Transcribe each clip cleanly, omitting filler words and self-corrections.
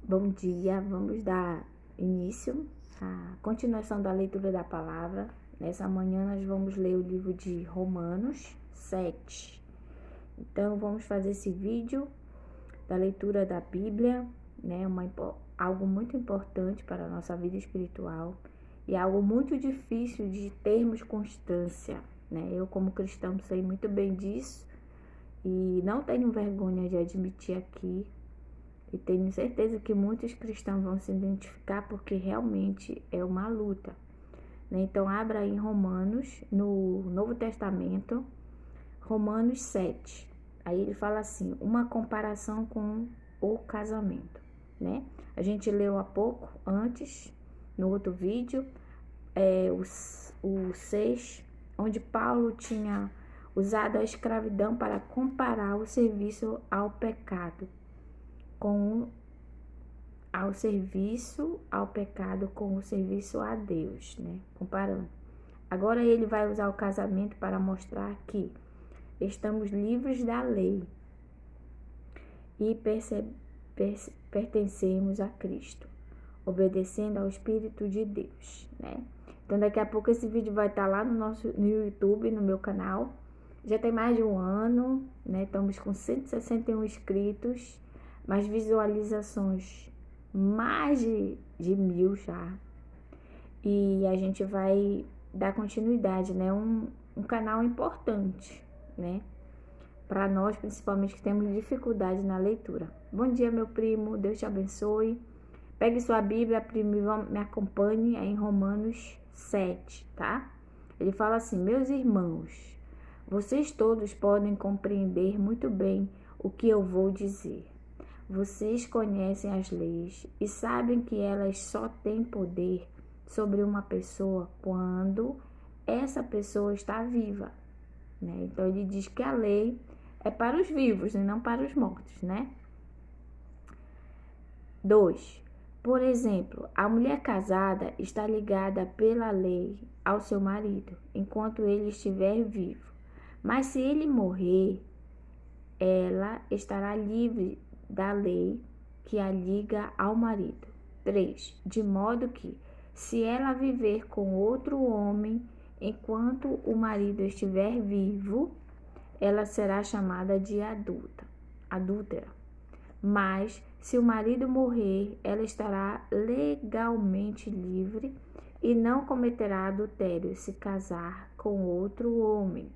Bom dia, vamos dar início à continuação da leitura da palavra. Nessa manhã nós vamos ler o livro de Romanos 7. Então vamos fazer esse vídeo da leitura da Bíblia, né? Algo muito importante para a nossa vida espiritual e algo muito difícil de termos constância, né? Eu como cristão sei muito bem disso e não tenho vergonha de admitir aqui. E tenho certeza que muitos cristãos vão se identificar porque realmente é uma luta, né? Então, abra aí em Romanos, no Novo Testamento, Romanos 7. Aí ele fala assim, uma comparação com o casamento, né? A gente leu há pouco, antes, no outro vídeo, o 6, onde Paulo tinha usado a escravidão para comparar o serviço ao pecado ao pecado com o serviço a Deus, né? Comparando. Agora ele vai usar o casamento para mostrar que estamos livres da lei e pertencemos a Cristo, obedecendo ao Espírito de Deus, né? Então daqui a pouco esse vídeo vai estar lá no YouTube, no meu canal. Já tem mais de um ano, né? Estamos com 161 inscritos, mais visualizações, mais de 1000 já. E a gente vai dar continuidade, né? Um canal importante, né? Para nós, principalmente, que temos dificuldade na leitura. Bom dia, meu primo, Deus te abençoe. Pegue sua Bíblia, primo, e me acompanhe aí em Romanos 7, tá? Ele fala assim, meus irmãos, vocês todos podem compreender muito bem o que eu vou dizer. Vocês conhecem as leis e sabem que elas só têm poder sobre uma pessoa quando essa pessoa está viva, né? Então ele diz que a lei é para os vivos e não para os mortos, né? 2. Por exemplo, a mulher casada está ligada pela lei ao seu marido enquanto ele estiver vivo. Mas se ele morrer, ela estará livre da lei que a liga ao marido. 3. De modo que, se ela viver com outro homem enquanto o marido estiver vivo, ela será chamada de adúltera. Mas, se o marido morrer, ela estará legalmente livre e não cometerá adultério se casar com outro homem.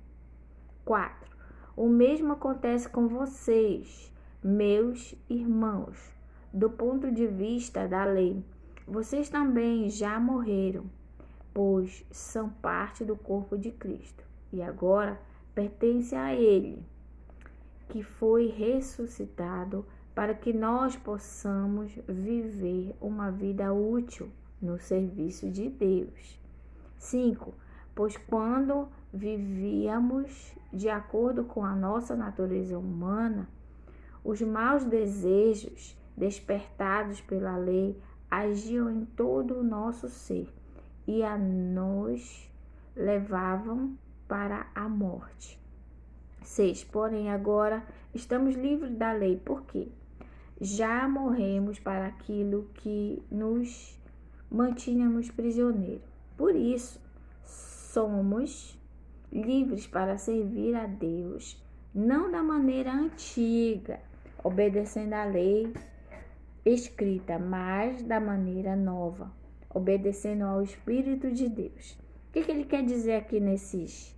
4. O mesmo acontece com vocês, meus irmãos. Do ponto de vista da lei, vocês também já morreram, pois são parte do corpo de Cristo e agora pertencem a Ele, que foi ressuscitado para que nós possamos viver uma vida útil no serviço de Deus. 5. Pois quando vivíamos de acordo com a nossa natureza humana, os maus desejos despertados pela lei agiam em todo o nosso ser e a nos levavam para a morte. 6. Porém, agora estamos livres da lei. Por quê? Já morremos para aquilo que nos mantínhamos prisioneiros. Por isso, somos livres para servir a Deus, não da maneira antiga, obedecendo à lei escrita, mas da maneira nova, obedecendo ao Espírito de Deus. O que ele quer dizer aqui nesses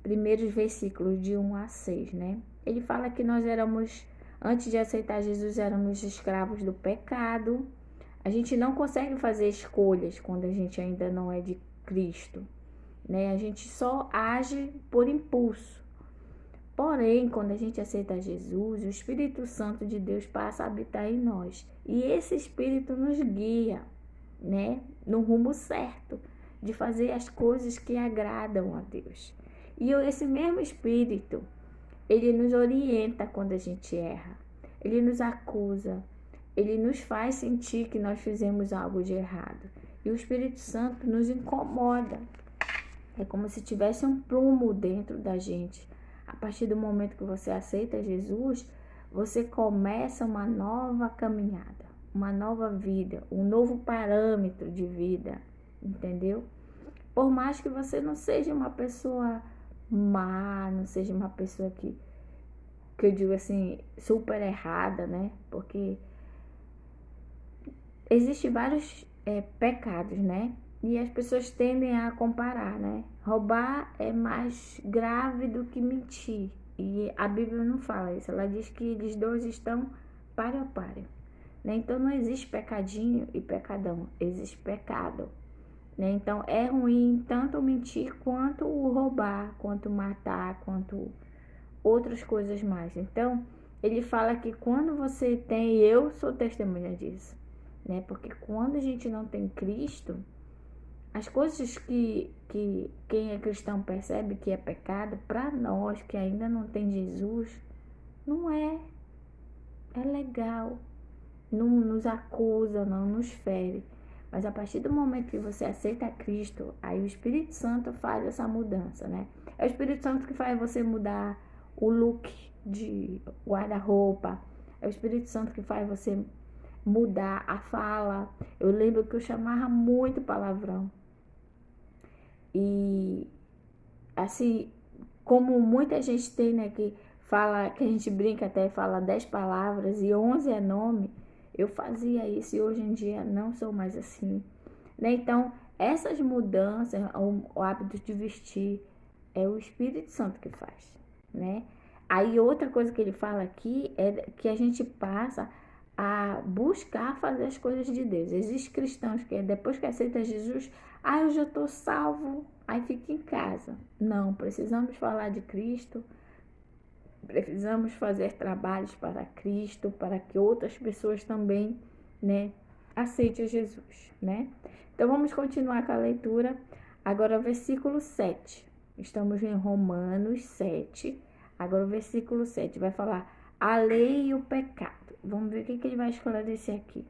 primeiros versículos de 1 a 6, né? Ele fala que nós éramos, antes de aceitar Jesus, éramos escravos do pecado. A gente não consegue fazer escolhas quando a gente ainda não é de Cristo, né? A gente só age por impulso. Porém, quando a gente aceita Jesus, o Espírito Santo de Deus passa a habitar em nós. E esse Espírito nos guia, né, no rumo certo de fazer as coisas que agradam a Deus. E esse mesmo Espírito, ele nos orienta quando a gente erra. Ele nos acusa. Ele nos faz sentir que nós fizemos algo de errado. E o Espírito Santo nos incomoda. É como se tivesse um prumo dentro da gente. A partir do momento que você aceita Jesus, você começa uma nova caminhada, uma nova vida, um novo parâmetro de vida, entendeu? Por mais que você não seja uma pessoa má, não seja uma pessoa que eu digo assim, super errada, né? Porque existem vários pecados, né? E as pessoas tendem a comparar, né? Roubar é mais grave do que mentir. E a Bíblia não fala isso. Ela diz que eles dois estão páreo a páreo, né? Então não existe pecadinho e pecadão. Existe pecado, né? Então é ruim tanto mentir quanto roubar, quanto matar, quanto outras coisas mais. Então ele fala que quando você tem, eu sou testemunha disso, né? Porque quando a gente não tem Cristo, as coisas que quem é cristão percebe que é pecado, para nós que ainda não tem Jesus, não é. É legal. Não nos acusa, não nos fere. Mas a partir do momento que você aceita Cristo, aí o Espírito Santo faz essa mudança, né? É o Espírito Santo que faz você mudar o look de guarda-roupa. É o Espírito Santo que faz você mudar a fala. Eu lembro que eu chamava muito palavrão. E assim, como muita gente tem, né, que fala, que a gente brinca até, fala 10 palavras e 11 é nome, eu fazia isso e hoje em dia não sou mais assim, né? Então, essas mudanças, o hábito de vestir, é o Espírito Santo que faz, né? Aí outra coisa que ele fala aqui é que a gente passa a buscar fazer as coisas de Deus. Existem cristãos que depois que aceita Jesus, eu já estou salvo, aí fica em casa. Não, precisamos falar de Cristo, precisamos fazer trabalhos para Cristo, para que outras pessoas também, né, aceitem Jesus, né? Então vamos continuar com a leitura. Agora o versículo 7. Estamos em Romanos 7. Agora o versículo 7 vai falar a lei e o pecado. Vamos ver o que ele vai esclarecer aqui.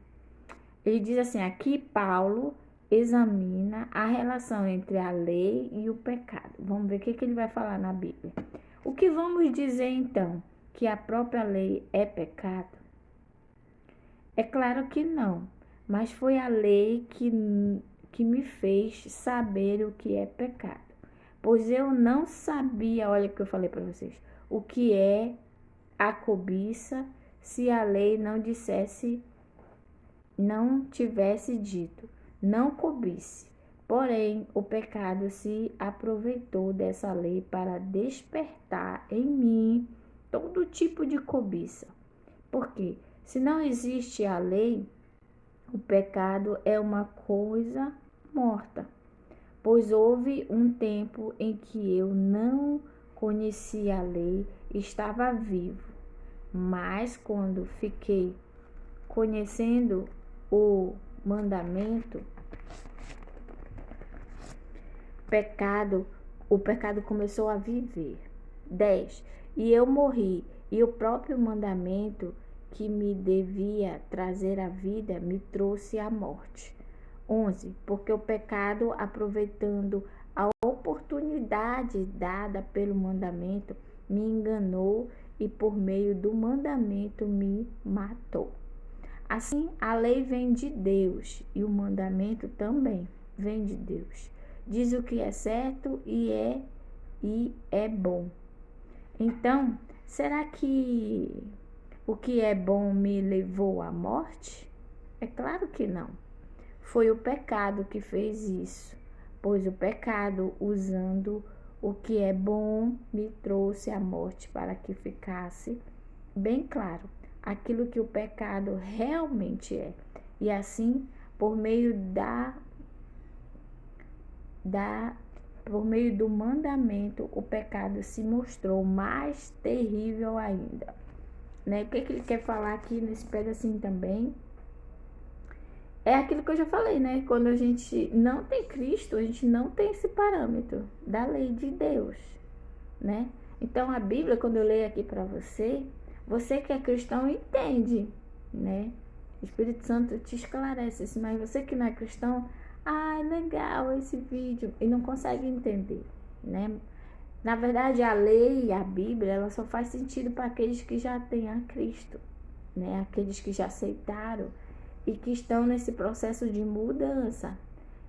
Ele diz assim, aqui Paulo examina a relação entre a lei e o pecado. Vamos ver o que ele vai falar na Bíblia. O que vamos dizer então? Que a própria lei é pecado? É claro que não, mas foi a lei que me fez saber o que é pecado. Pois eu não sabia, olha o que eu falei para vocês, o que é a cobiça se a lei não tivesse dito, não cobice. Porém, o pecado se aproveitou dessa lei para despertar em mim todo tipo de cobiça. Porque se não existe a lei, o pecado é uma coisa morta. Pois houve um tempo em que eu não conhecia a lei e estava vivo. Mas quando fiquei conhecendo o mandamento, o pecado começou a viver. 10. E eu morri, e o próprio mandamento que me devia trazer a vida me trouxe a morte. 11. Porque o pecado, aproveitando a oportunidade dada pelo mandamento, me enganou e por meio do mandamento me matou. Assim, a lei vem de Deus e o mandamento também vem de Deus. Diz o que é certo e é bom. Então, será que o que é bom me levou à morte? É claro que não. Foi o pecado que fez isso, pois o pecado, usando o que é bom, me trouxe à morte para que ficasse bem claro aquilo que o pecado realmente é. E assim, por meio por meio do mandamento, o pecado se mostrou mais terrível ainda. Né? O que ele quer falar aqui nesse pedacinho também? É aquilo que eu já falei, né? Quando a gente não tem Cristo, a gente não tem esse parâmetro da lei de Deus, né? Então a Bíblia, quando eu leio aqui para você, você que é cristão entende, né? O Espírito Santo te esclarece isso, mas você que não é cristão, é legal esse vídeo, e não consegue entender, né? Na verdade, a lei e a Bíblia, ela só faz sentido para aqueles que já têm a Cristo, né? Aqueles que já aceitaram e que estão nesse processo de mudança.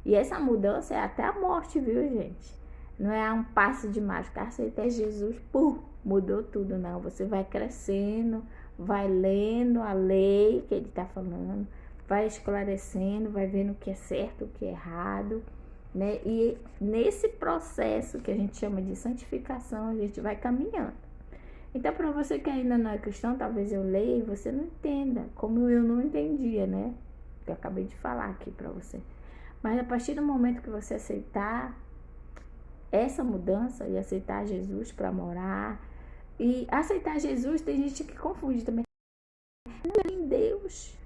E essa mudança é até a morte, viu, gente? Não é um passe de mágica, aceitei Jesus, pum, mudou tudo, não. Você vai crescendo, vai lendo a lei que ele está falando, vai esclarecendo, vai vendo o que é certo, o que é errado, né? E nesse processo que a gente chama de santificação, a gente vai caminhando. Então, para você que ainda não é cristão, talvez eu leia e você não entenda, como eu não entendia, né? Que eu acabei de falar aqui para você. Mas a partir do momento que você aceitar essa mudança e aceitar Jesus para morar, e aceitar Jesus, tem gente que confunde também. Crê em Deus,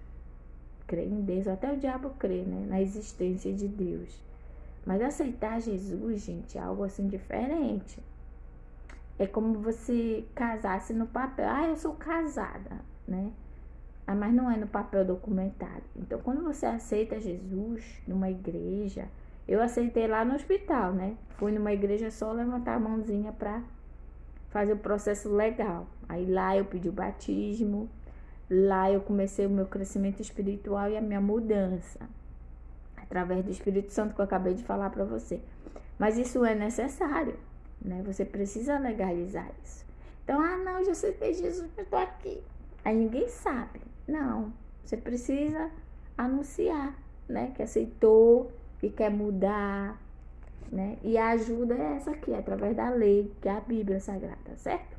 crê em Deus, até o diabo crê, né? Na existência de Deus. Mas aceitar Jesus, gente, é algo assim diferente. É como você casasse no papel. Ah, eu sou casada, né? Ah, mas não é no papel documentado. Então, quando você aceita Jesus numa igreja, eu aceitei lá no hospital, né? Fui numa igreja só levantar a mãozinha para fazer o processo legal. Aí lá eu pedi o batismo, lá eu comecei o meu crescimento espiritual e a minha mudança, através do Espírito Santo que eu acabei de falar para você. Mas isso é necessário, né? Você precisa legalizar isso. Então, não, eu já aceitei Jesus, eu estou aqui. Aí ninguém sabe. Não, você precisa anunciar, né? Que aceitou, que quer mudar, né? E a ajuda é essa aqui, através da lei, que é a Bíblia Sagrada, certo?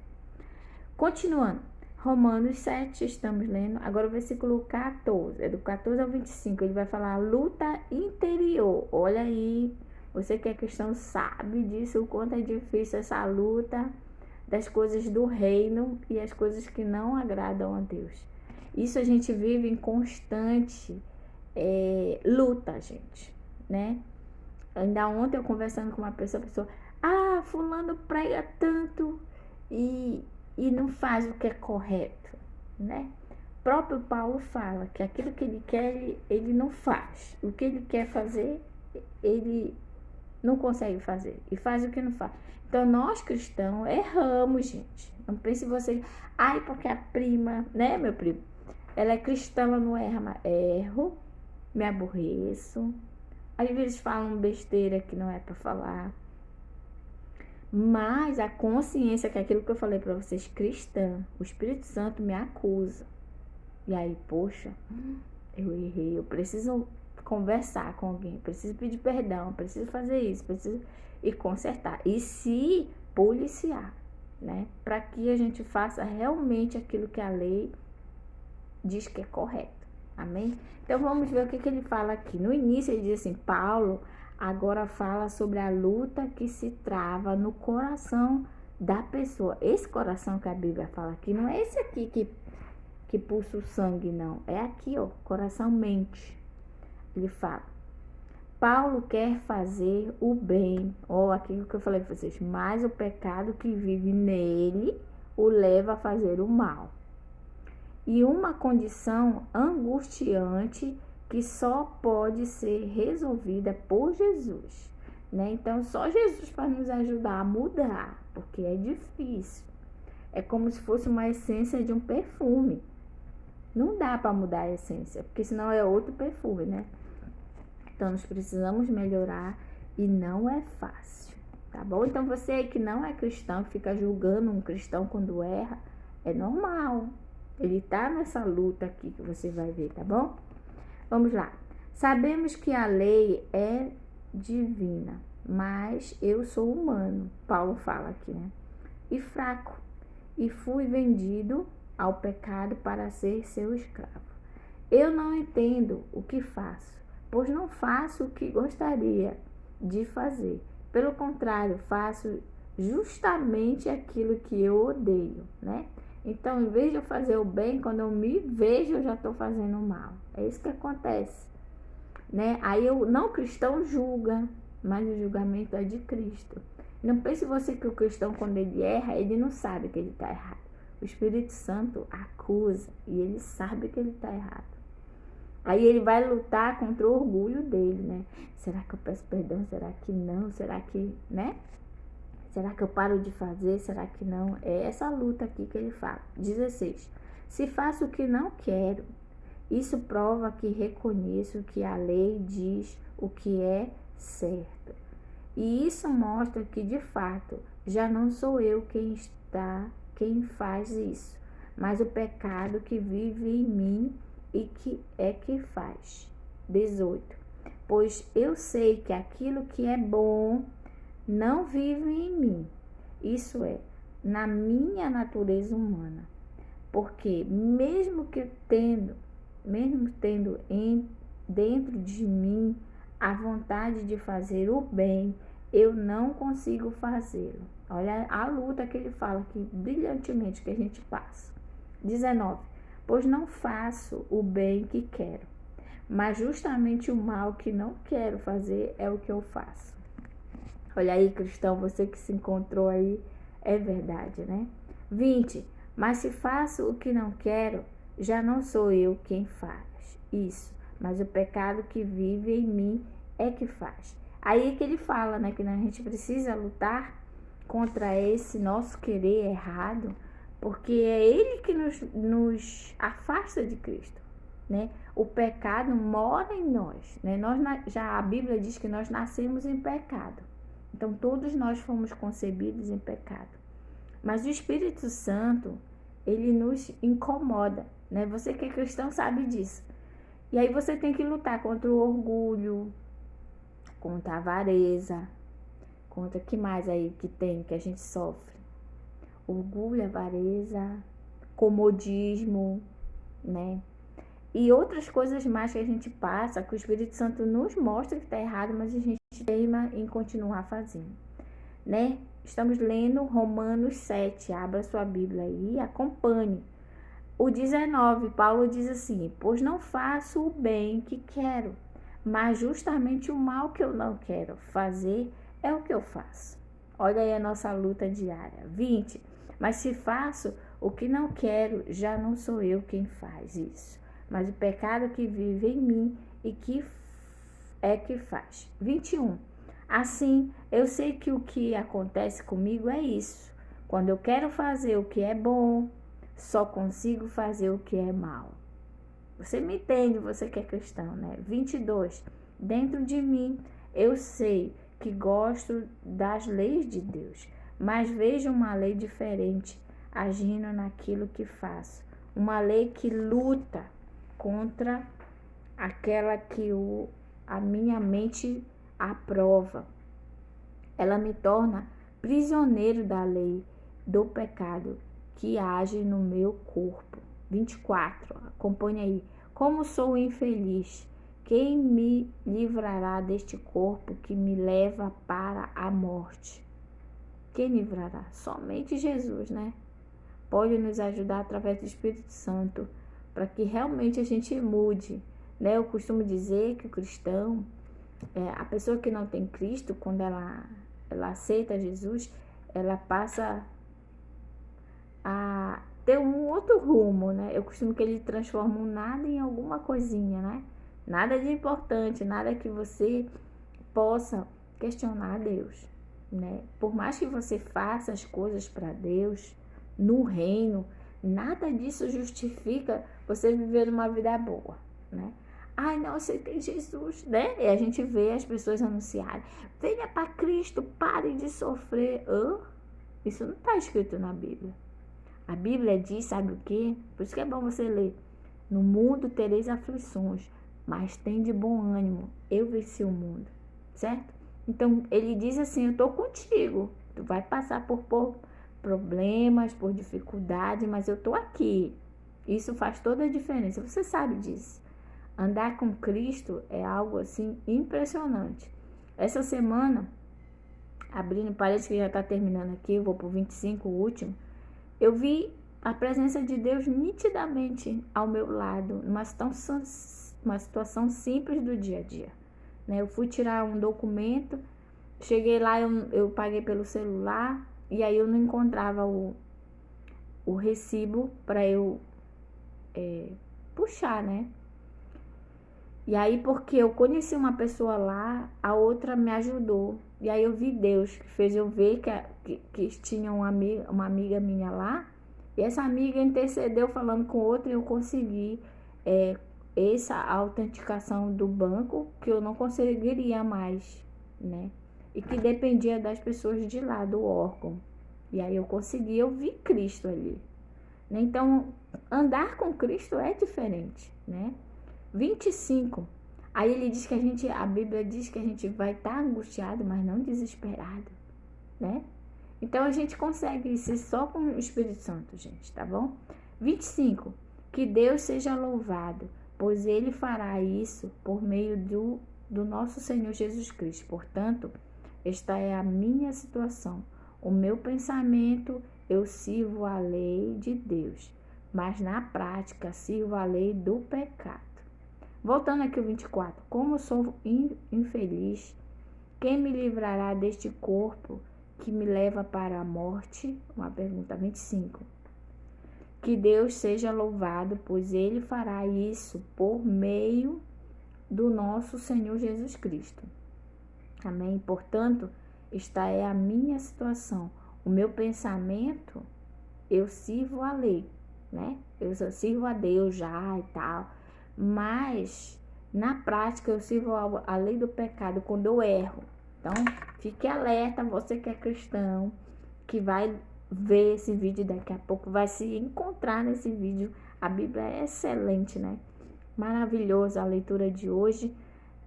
Continuando. Romanos 7, estamos lendo. Agora o versículo 14, é do 14 ao 25. Ele vai falar luta interior. Olha aí, você que é cristão sabe disso, o quanto é difícil essa luta das coisas do reino e as coisas que não agradam a Deus. Isso a gente vive em constante luta, gente, né? Ainda ontem eu conversando com uma pessoa, fulano prega tanto e não faz o que é correto, né? O próprio Paulo fala que aquilo que ele quer, ele não faz. O que ele quer fazer, ele não consegue fazer. E faz o que não faz. Então, nós cristãos erramos, gente. Não pense você, porque a prima, né, meu primo? Ela é cristã, ela não erra, mas erro, me aborreço. Às vezes falam besteira que não é para falar. Mas a consciência, que é aquilo que eu falei para vocês, cristã, o Espírito Santo me acusa. E aí, poxa, eu errei, eu preciso conversar com alguém, preciso pedir perdão, preciso fazer isso, preciso e consertar. E se policiar, né? Para que a gente faça realmente aquilo que a lei diz que é correto. Amém? Então vamos ver o que ele fala aqui. No início ele diz assim, Paulo agora fala sobre a luta que se trava no coração da pessoa. Esse coração que a Bíblia fala aqui não é esse aqui que pulsa o sangue, não. É aqui, ó, coração-mente. Ele fala, Paulo quer fazer o bem, aquilo que eu falei para vocês, mas o pecado que vive nele o leva a fazer o mal. E uma condição angustiante que só pode ser resolvida por Jesus, né? Então, só Jesus para nos ajudar a mudar, porque é difícil. É como se fosse uma essência de um perfume. Não dá para mudar a essência, porque senão é outro perfume, né? Então, nós precisamos melhorar e não é fácil, tá bom? Então, você aí que não é cristão, fica julgando um cristão quando erra, é normal. Ele tá nessa luta aqui que você vai ver, tá bom? Vamos lá. Sabemos que a lei é divina, mas eu sou humano, Paulo fala aqui, né? E fraco, e fui vendido ao pecado para ser seu escravo. Eu não entendo o que faço, pois não faço o que gostaria de fazer. Pelo contrário, faço justamente aquilo que eu odeio, né? Então, em vez de eu fazer o bem, quando eu me vejo, eu já estou fazendo o mal. É isso que acontece, né? Aí o não cristão julga, mas o julgamento é de Cristo. Não pense você que o cristão, quando ele erra, ele não sabe que ele está errado. O Espírito Santo acusa e ele sabe que ele está errado. Aí ele vai lutar contra o orgulho dele, né? Será que eu peço perdão? Será que não? Será que, né? Será que eu paro de fazer? Será que não? É essa luta aqui que ele fala. 16. Se faço o que não quero, Isso prova que reconheço que a lei diz o que é certo. E isso mostra que, de fato, já não sou eu quem faz isso, mas o pecado que vive em mim e que faz. 18. Pois eu sei que aquilo que é bom não vive em mim, isso é, na minha natureza humana. Porque mesmo tendo dentro de mim a vontade de fazer o bem, eu não consigo fazê-lo. Olha a luta que ele fala aqui brilhantemente que a gente passa. 19. Pois não faço o bem que quero, mas justamente o mal que não quero fazer é o que eu faço. Olha aí, cristão, você que se encontrou aí, é verdade, né? 20. Mas se faço o que não quero, já não sou eu quem faz isso, mas o pecado que vive em mim é que faz. Aí que ele fala, né, que a gente precisa lutar contra esse nosso querer errado, porque é ele que nos afasta de Cristo, né? O pecado mora em nós, né? Já a Bíblia diz que nós nascemos em pecado. Então todos nós fomos concebidos em pecado. Mas o Espírito Santo, ele nos incomoda, né? Você que é cristão sabe disso. E aí você tem que lutar contra o orgulho, contra a avareza, contra que mais aí que a gente sofre? Orgulho, avareza, comodismo, né? E outras coisas mais que a gente passa, que o Espírito Santo nos mostra que está errado, mas a gente teima em continuar fazendo, né? Estamos lendo Romanos 7, abra sua Bíblia aí e acompanhe. O 19, Paulo diz assim: pois não faço o bem que quero, mas justamente o mal que eu não quero fazer é o que eu faço. Olha aí a nossa luta diária. 20, mas se faço o que não quero, já não sou eu quem faz isso, mas o pecado que vive em mim e que faz. 21, assim, eu sei que o que acontece comigo é isso. Quando eu quero fazer o que é bom, só consigo fazer o que é mal. Você me entende, você que é cristão, né? 22. Dentro de mim, eu sei que gosto das leis de Deus, mas vejo uma lei diferente agindo naquilo que faço. Uma lei que luta contra aquela que a minha mente aprova. Ela me torna prisioneiro da lei do pecado que age no meu corpo. 24, acompanha aí. Como sou infeliz, quem me livrará deste corpo que me leva para a morte? Quem livrará? Somente Jesus, né? Pode nos ajudar através do Espírito Santo para que realmente a gente mude, né? Eu costumo dizer que o cristão, a pessoa que não tem Cristo, quando ela aceita Jesus, ela passa a ter um outro rumo, né? Eu costumo que ele transforma o nada em alguma coisinha, né? Nada de importante, nada que você possa questionar a Deus, né? Por mais que você faça as coisas para Deus no reino, nada disso justifica você viver uma vida boa, né? Ai, não aceitei Jesus, né? E a gente vê as pessoas anunciarem: venha para Cristo, pare de sofrer. Isso não está escrito na Bíblia. A Bíblia diz, sabe o quê? Por isso que é bom você ler. No mundo tereis aflições, mas tem de bom ânimo. Eu venci o mundo, certo? Então, ele diz assim: eu estou contigo. Tu vai passar por problemas, por dificuldades, mas eu estou aqui. Isso faz toda a diferença. Você sabe disso. Andar com Cristo é algo assim impressionante. Essa semana, abrindo, parece que já está terminando aqui, eu vou para o 25, o último. Eu vi a presença de Deus nitidamente ao meu lado, numa situação simples do dia a dia, né? Eu fui tirar um documento, cheguei lá, eu paguei pelo celular, e aí eu não encontrava o recibo para eu puxar, né? E aí, porque eu conheci uma pessoa lá, a outra me ajudou. E aí eu vi Deus, que fez eu ver que tinha uma amiga minha lá. E essa amiga intercedeu falando com outra e eu consegui essa autenticação do banco que eu não conseguiria mais, né? E que dependia das pessoas de lá, do órgão. E aí eu consegui ouvir Cristo ali. Então, andar com Cristo é diferente, né? 25. Aí ele diz que a Bíblia diz que a gente vai estar angustiado, mas não desesperado, né? Então a gente consegue isso só com o Espírito Santo, gente, tá bom? 25. Que Deus seja louvado, pois ele fará isso por meio do nosso Senhor Jesus Cristo. Portanto, esta é a minha situação. O meu pensamento, eu sirvo a lei de Deus, mas na prática sirvo a lei do pecado. Voltando aqui ao 24. Como sou infeliz, quem me livrará deste corpo que me leva para a morte? Uma pergunta. 25. Que Deus seja louvado, pois ele fará isso por meio do nosso Senhor Jesus Cristo. Amém? Portanto, esta é a minha situação. O meu pensamento, eu sirvo a lei, né? Eu sirvo a Deus já e tal. Mas, na prática, eu sirvo a lei do pecado quando eu erro. Então, fique alerta, você que é cristão, que vai ver esse vídeo daqui a pouco, vai se encontrar nesse vídeo. A Bíblia é excelente, né? Maravilhosa a leitura de hoje,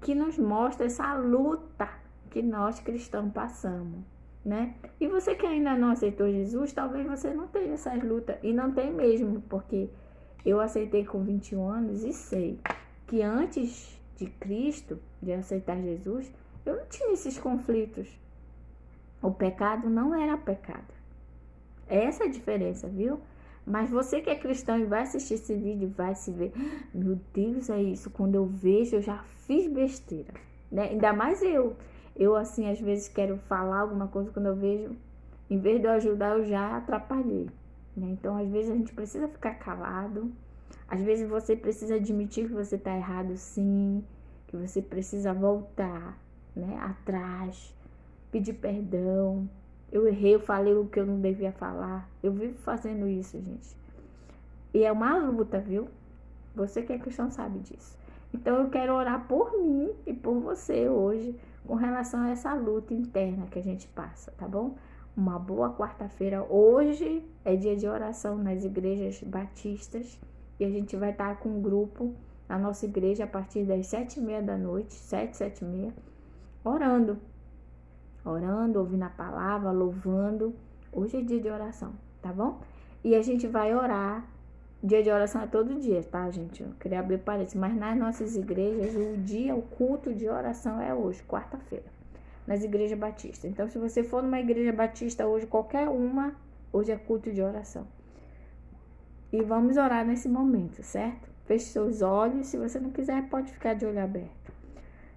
que nos mostra essa luta que nós cristãos passamos, né? E você que ainda não aceitou Jesus, talvez você não tenha essas lutas, e não tem mesmo, porque eu aceitei com 21 anos e sei que antes de Cristo, de aceitar Jesus, eu não tinha esses conflitos. O pecado não era pecado. Essa é a diferença, viu? Mas você que é cristão e vai assistir esse vídeo, vai se ver, meu Deus, é isso. Quando eu vejo, eu já fiz besteira, né? Ainda mais eu. Eu, assim, às vezes quero falar alguma coisa, quando eu vejo, em vez de eu ajudar, eu já atrapalhei, né? Então, às vezes a gente precisa ficar calado. Às vezes você precisa admitir que você está errado, sim. Que você precisa voltar, né? Atrás, pedir perdão. Eu errei, eu falei o que eu não devia falar. Eu vivo fazendo isso, gente. E é uma luta, viu? Você que é cristão sabe disso. Então eu quero orar por mim e por você hoje com relação a essa luta interna que a gente passa, tá bom? Uma boa quarta-feira. Hoje é dia de oração nas igrejas batistas e a gente vai estar com um grupo na nossa igreja a partir das 7h30 da noite, 7h30, orando, ouvindo a palavra, louvando. Hoje é dia de oração, tá bom? E a gente vai orar. Dia de oração é todo dia, tá, gente? Eu queria abrir parênteses, mas nas nossas igrejas, o culto de oração é hoje, quarta-feira, nas igrejas batistas. Então, se você for numa igreja batista hoje, qualquer uma, hoje é culto de oração. E vamos orar nesse momento, certo? Feche seus olhos, se você não quiser, pode ficar de olho aberto.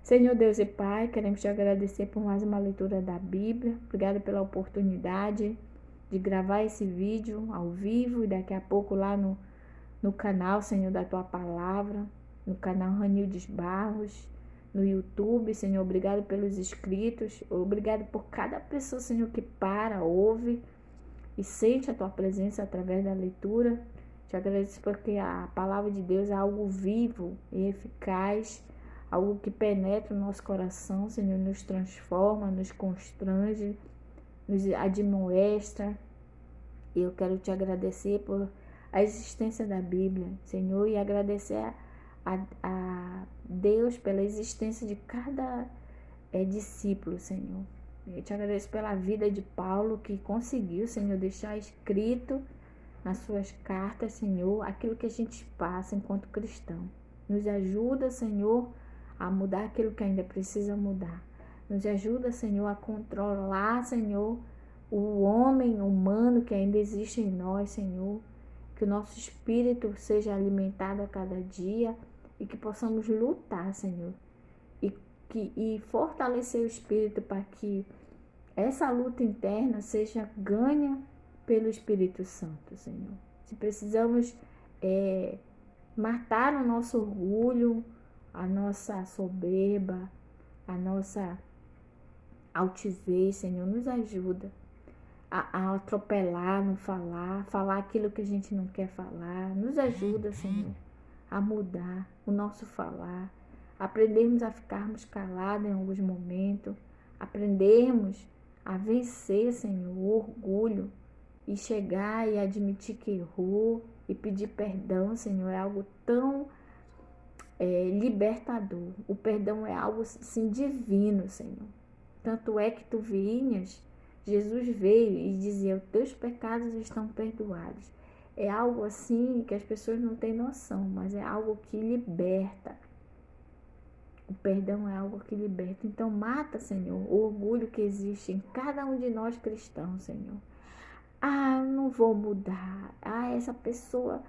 Senhor Deus e Pai, queremos te agradecer por mais uma leitura da Bíblia. Obrigada pela oportunidade de gravar esse vídeo ao vivo e daqui a pouco lá no canal, Senhor, da Tua Palavra, no canal Ranildes Barros, no YouTube, Senhor, obrigado pelos inscritos, obrigado por cada pessoa, Senhor, que ouve e sente a Tua presença através da leitura. Te agradeço porque a Palavra de Deus é algo vivo e eficaz, algo que penetra o nosso coração, Senhor, nos transforma, nos constrange, nos admoesta. E eu quero te agradecer por a existência da Bíblia, Senhor, e agradecer a Deus pela existência de cada discípulo, Senhor. Eu te agradeço pela vida de Paulo, que conseguiu, Senhor, deixar escrito nas suas cartas, Senhor, aquilo que a gente passa enquanto cristão. Nos ajuda, Senhor, a mudar aquilo que ainda precisa mudar. Nos ajuda, Senhor, a controlar, Senhor, o homem humano que ainda existe em nós, Senhor. Que o nosso espírito seja alimentado a cada dia e que possamos lutar, Senhor. E fortalecer o espírito para que essa luta interna seja ganha pelo Espírito Santo, Senhor. Se precisamos matar o nosso orgulho, a nossa soberba, a nossa altivez, Senhor, nos ajuda a atropelar, não falar aquilo que a gente não quer falar. Nos ajuda, Senhor, a mudar o nosso falar, aprendermos a ficarmos calados em alguns momentos, aprendermos a vencer, Senhor, o orgulho e chegar e admitir que errou e pedir perdão, Senhor, é algo tão libertador. O perdão é algo assim divino, Senhor. Tanto é que tu vinhas, Jesus veio e dizia: os teus pecados estão perdoados. É algo assim que as pessoas não têm noção, mas é algo que liberta. O perdão é algo que liberta. Então mata, Senhor, o orgulho que existe em cada um de nós cristãos, Senhor. Ah, eu não vou mudar. Ah, essa pessoa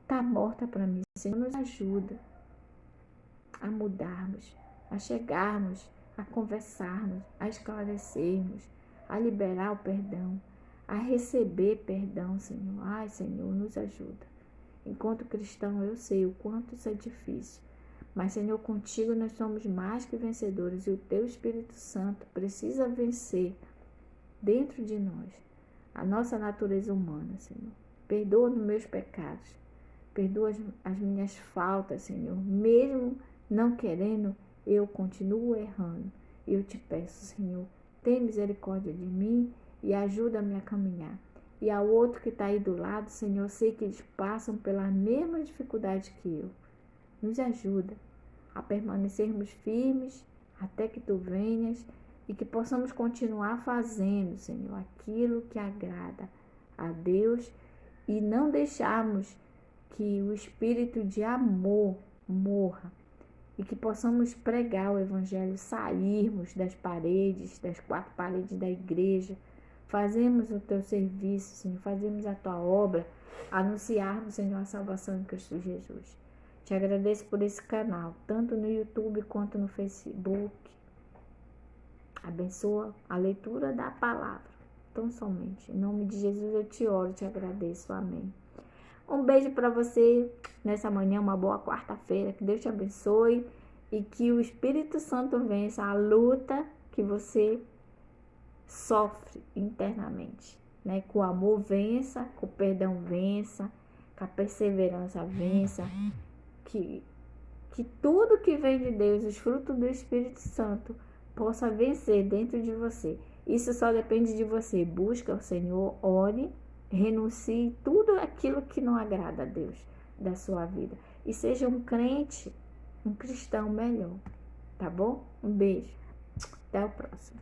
está morta para mim. Senhor, nos ajuda a mudarmos, a chegarmos, a conversarmos, a esclarecermos, a liberar o perdão, a receber perdão, Senhor. Ai, Senhor, nos ajuda. Enquanto cristão, eu sei o quanto isso é difícil. Mas, Senhor, contigo nós somos mais que vencedores e o teu Espírito Santo precisa vencer dentro de nós a nossa natureza humana, Senhor. Perdoa-nos meus pecados, perdoa as minhas faltas, Senhor. Mesmo não querendo, eu continuo errando. Eu te peço, Senhor, tem misericórdia de mim e ajuda-me a caminhar. E ao outro que está aí do lado, Senhor, eu sei que eles passam pela mesma dificuldade que eu. Nos ajuda a permanecermos firmes até que tu venhas e que possamos continuar fazendo, Senhor, aquilo que agrada a Deus e não deixarmos que o espírito de amor morra e que possamos pregar o evangelho, sairmos das paredes, das 4 paredes da igreja, fazermos o teu serviço, Senhor, fazermos a tua obra, anunciarmos, Senhor, a salvação em Cristo Jesus. Te agradeço por esse canal, tanto no YouTube quanto no Facebook. Abençoa a leitura da palavra, tão somente. Em nome de Jesus eu te oro, te agradeço. Amém. Um beijo para você nessa manhã, uma boa quarta-feira. Que Deus te abençoe e que o Espírito Santo vença a luta que você sofre internamente, né? Que o amor vença, que o perdão vença, que a perseverança vença, que tudo que vem de Deus, os frutos do Espírito Santo, possa vencer dentro de você. Isso só depende de você. Busca o Senhor, ore, renuncie tudo aquilo que não agrada a Deus da sua vida. E seja um crente, um cristão melhor. Tá bom? Um beijo. Até o próximo.